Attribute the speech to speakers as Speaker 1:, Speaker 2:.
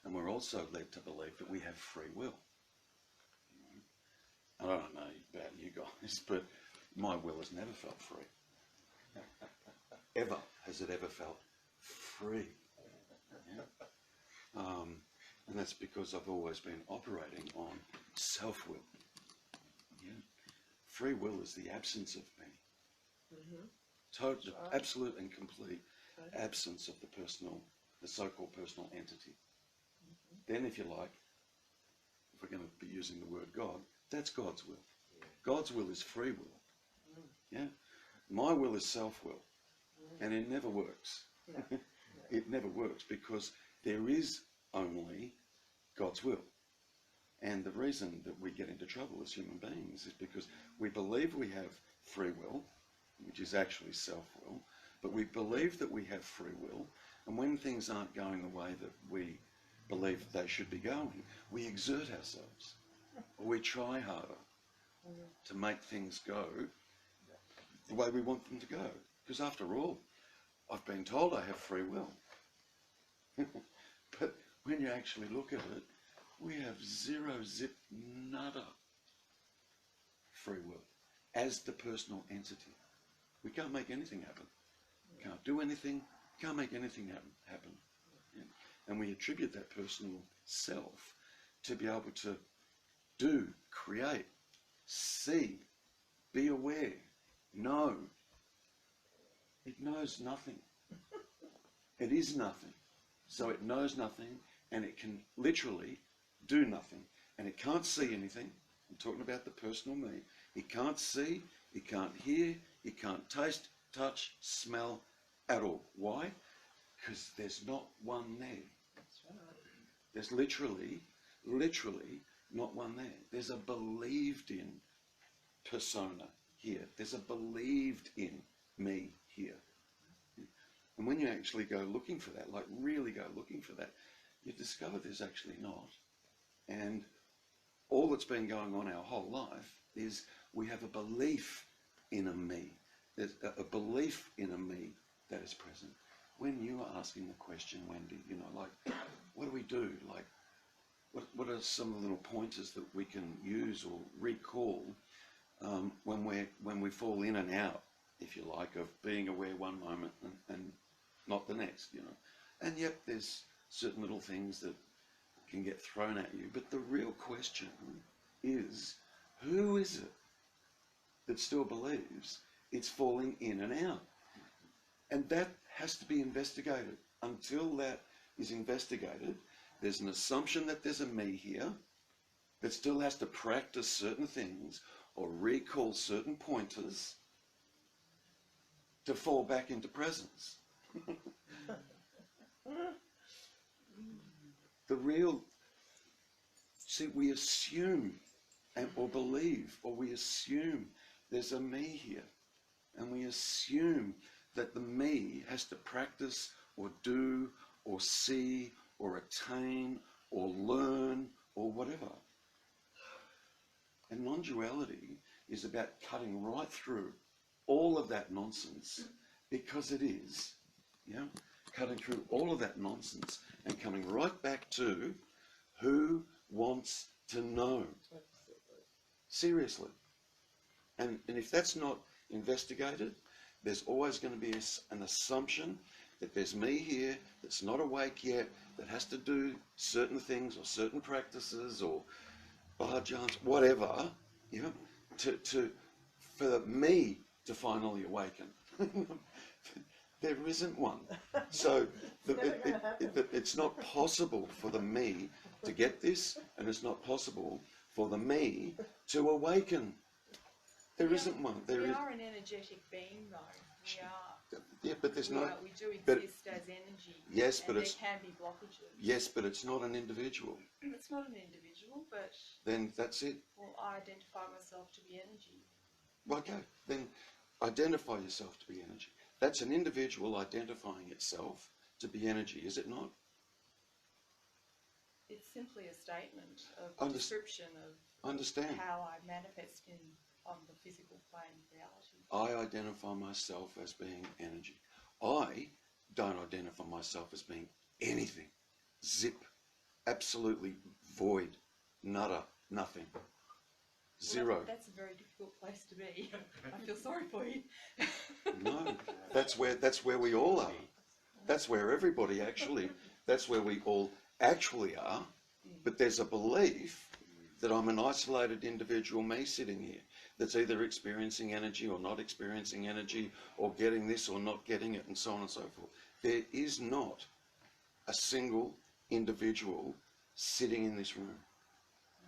Speaker 1: And we're also led to believe that we have free will. I don't know about you guys, but my will has never felt free. Ever has it ever felt free? Yeah? And that's because I've always been operating on self-will. Yeah? Free will is the absence of me. Total, absolute and complete absence of the so-called personal entity. Then, if you like, if we're going to be using the word God, that's God's will. God's will is free will. Yeah, my will is self-will, and it never works. It never works because there is only God's will. And the reason that we get into trouble as human beings is because we believe we have free will, which is actually self-will, but we believe that we have free will, and when things aren't going the way that we believe they should be going, we exert ourselves, or we try harder to make things go the way we want them to go. Because after all, I've been told I have free will. But when you actually look at it, we have zero zip nada free will as the personal entity. We can't make anything happen. Can't do anything, can't make anything happen. Yeah? And we attribute that personal self to be able to do, create, see, be aware, know. It knows nothing. It is nothing. So it knows nothing, and it can literally do nothing. And it can't see anything. I'm talking about the personal me. It can't see, it can't hear, it can't taste, touch, smell at all. Why? Because there's not one there.
Speaker 2: That's right.
Speaker 1: There's literally not one there. There's a believed in persona here. There's a believed in me here. And when you actually go looking for that, like really go looking for that, you discover there's actually not. And all that's been going on our whole life is we have a belief in a me. There's a belief in a me that is present. When you are asking the question, Wendy, you know, like, what do we do? Like, what are some of the little pointers that we can use or recall when we fall in and out, if you like, of being aware one moment and not the next, you know? And yet there's certain little things that can get thrown at you. But the real question is, who is it that still believes it's falling in and out? And that has to be investigated. Until that is investigated, there's an assumption that there's a me here that still has to practice certain things or recall certain pointers to fall back into presence. The real, see, we assume or believe, or we assume there's a me here, and we assume that the me has to practice or do or see or attain or learn or whatever. And non-duality is about cutting right through all of that nonsense, because it is, yeah, cutting through all of that nonsense and coming right back to who wants to know. Seriously. And if that's not investigated, there's always going to be an assumption that there's me here that's not awake yet, that has to do certain things or certain practices or bhajans, whatever, you know, for me to finally awaken. There isn't one. So it's not possible for the me to get this, and it's not possible for the me to awaken. There isn't one.
Speaker 2: We are an energetic being, though. We are.
Speaker 1: Yeah, but there's no.
Speaker 2: We do exist as energy.
Speaker 1: Yes, but
Speaker 2: there
Speaker 1: it's.
Speaker 2: can be blockages.
Speaker 1: Yes, but it's not an individual.
Speaker 2: It's not an individual, but.
Speaker 1: Then that's it.
Speaker 2: Well, I identify myself to be energy.
Speaker 1: Okay, then identify yourself to be energy. That's an individual identifying itself to be energy, is it not?
Speaker 2: It's simply a statement of description of how I manifest on the physical plane of reality.
Speaker 1: I identify myself as being energy. I don't identify myself as being anything. Zip. absolutely void, nada, nothing, zero.
Speaker 2: Well, that's a very difficult place to be. I feel sorry for you.
Speaker 1: No, that's where we all are. That's where everybody actually, that's where we all actually are. But there's a belief that I'm an isolated individual, me sitting here, that's either experiencing energy or not experiencing energy, or getting this or not getting it, and so on and so forth. There is not a single individual sitting in this room.